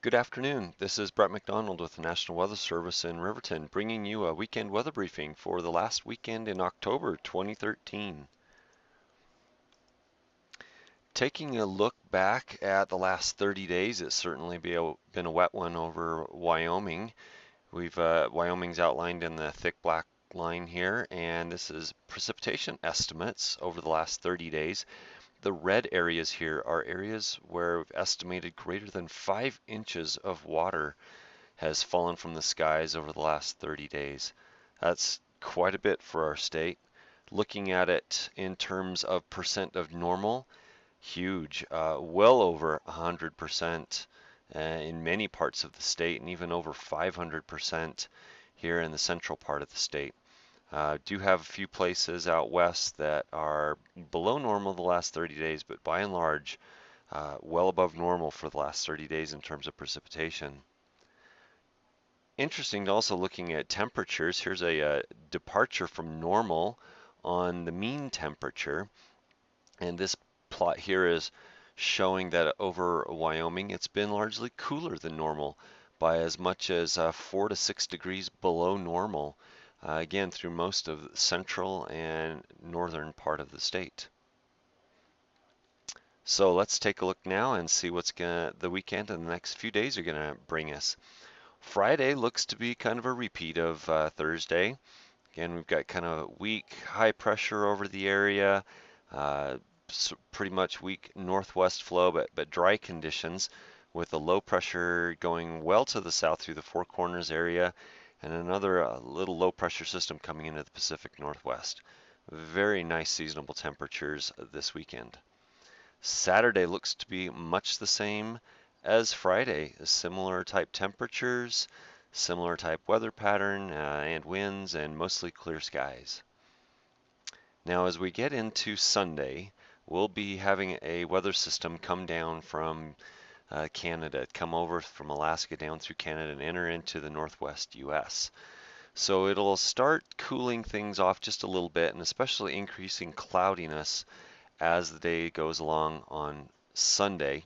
Good afternoon. This is Brett McDonald with the National Weather Service in Riverton, bringing you a weekend weather briefing for the last weekend in October 2013. Taking a look back at the last 30 days, it's certainly been a wet one over Wyoming. Wyoming's outlined in the thick black line here, and this is precipitation estimates over the last 30 days. The red areas here are areas where we've estimated greater than 5 inches of water has fallen from the skies over the last 30 days. That's quite a bit for our state. Looking at it in terms of percent of normal, huge, well over 100% in many parts of the state, and even over 500% here in the central part of the state. Do have a few places out west that are below normal the last 30 days, but by and large, well above normal for the last 30 days in terms of precipitation. Interesting also looking at temperatures. Here's a departure from normal on the mean temperature. And this plot here is showing that over Wyoming, it's been largely cooler than normal by as much as 4 to 6 degrees below normal, again, through most of the central and northern part of the state. So let's take a look now and see what's the weekend and the next few days are gonna bring us. Friday looks to be kind of a repeat of Thursday. Again, we've got kind of weak high pressure over the area, pretty much weak northwest flow, but dry conditions with a low pressure going well to the south through the Four Corners area and another little low pressure system coming into the Pacific Northwest. Very nice seasonable temperatures this weekend. Saturday looks to be much the same as Friday, similar type temperatures, similar type weather pattern and winds, and mostly clear skies. Now, as we get into Sunday, we'll be having a weather system come down from Canada, come over from Alaska down through Canada and enter into the northwest US. So it'll start cooling things off just a little bit and especially increasing cloudiness as the day goes along on Sunday.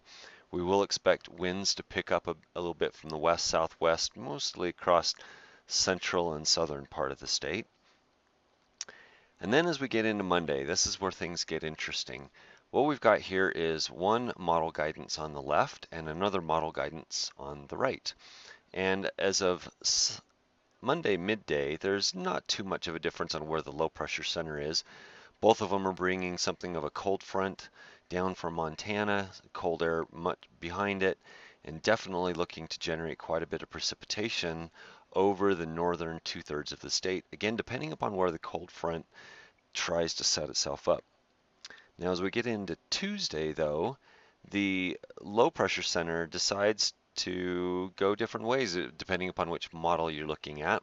We will expect winds to pick up a little bit from the west-southwest, mostly across central and southern part of the state. And then as we get into Monday, this is where things get interesting. What we've got here is one model guidance on the left and another model guidance on the right. And as of Monday midday, there's not too much of a difference on where the low pressure center is. Both of them are bringing something of a cold front down from Montana, cold air much behind it, and definitely looking to generate quite a bit of precipitation over the northern two-thirds of the state, again, depending upon where the cold front tries to set itself up. Now, as we get into Tuesday, though, the low pressure center decides to go different ways depending upon which model you're looking at.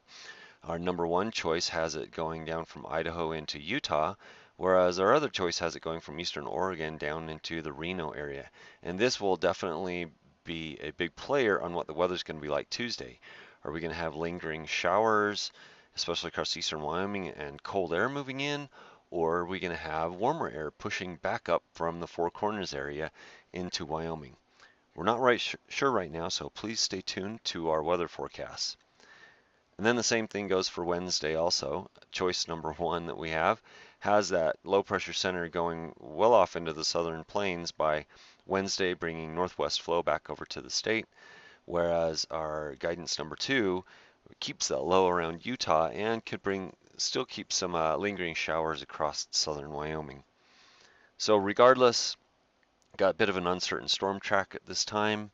Our number one choice has it going down from Idaho into Utah, whereas our other choice has it going from eastern Oregon down into the Reno area. And this will definitely be a big player on what the weather's going to be like Tuesday. Are we going to have lingering showers, especially across eastern Wyoming, and cold air moving in? Or are we going to have warmer air pushing back up from the Four Corners area into Wyoming? We're not sure right now, so please stay tuned to our weather forecasts. And then the same thing goes for Wednesday also. Choice number one that we have has that low pressure center going well off into the southern plains by Wednesday, bringing northwest flow back over to the state, whereas our guidance number two keeps that low around Utah and could still keep some lingering showers across southern Wyoming. So regardless, got a bit of an uncertain storm track at this time.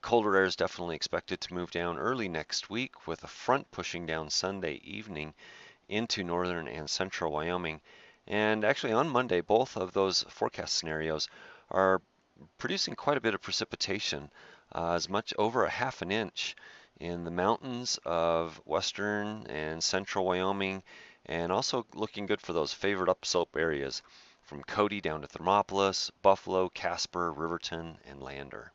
Colder air is definitely expected to move down early next week with a front pushing down Sunday evening into northern and central Wyoming. And actually on Monday, both of those forecast scenarios are producing quite a bit of precipitation, as much over a half an inch in the mountains of western and central Wyoming, and also looking good for those favored upslope areas from Cody down to Thermopolis, Buffalo, Casper, Riverton, and Lander.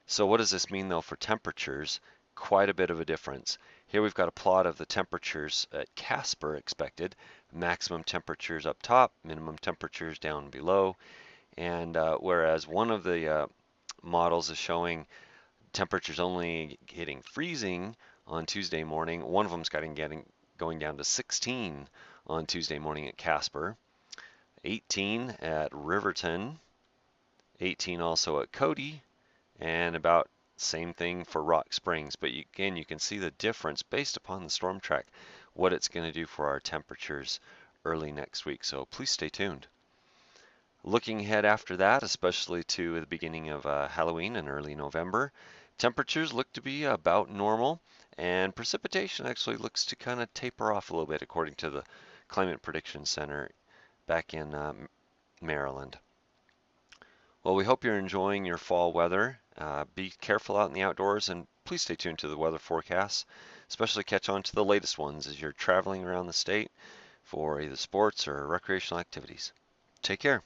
So what does this mean though for temperatures? Quite a bit of a difference. Here we've got a plot of the temperatures at Casper expected, maximum temperatures up top, minimum temperatures down below, and whereas one of the models is showing temperatures only hitting freezing on Tuesday morning. One of them's going down to 16 on Tuesday morning at Casper, 18 at Riverton, 18 also at Cody, and about same thing for Rock Springs. But again, you can see the difference based upon the storm track, what it's going to do for our temperatures early next week. So please stay tuned. Looking ahead after that, especially to the beginning of Halloween and early November, temperatures look to be about normal, and precipitation actually looks to kind of taper off a little bit according to the Climate Prediction Center back in Maryland. Well, we hope you're enjoying your fall weather. Be careful out in the outdoors, and please stay tuned to the weather forecasts, especially catch on to the latest ones as you're traveling around the state for either sports or recreational activities. Take care.